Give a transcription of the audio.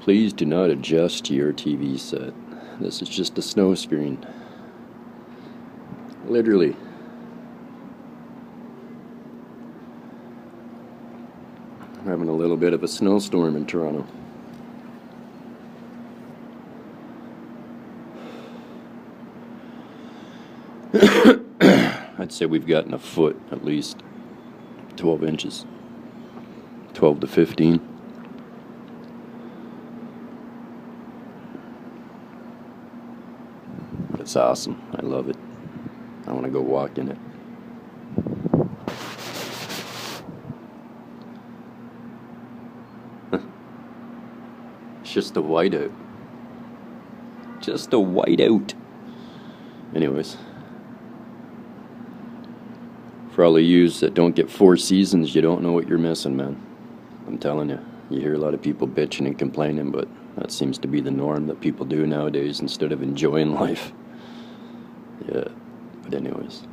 Please do not adjust your TV set. This is just a snow screen. Literally. We're having a little bit of a snowstorm in Toronto. I'd say we've gotten a foot at least. 12 inches. 12 to 15. It's awesome. I love it. I want to go walk in it. It's just a whiteout. Just a whiteout. Anyways. For all of yous that don't get 4 seasons, you don't know what you're missing, man. I'm telling you. You hear a lot of people bitching and complaining, but that seems to be the norm that people do nowadays instead of enjoying life. Yeah, but anyways.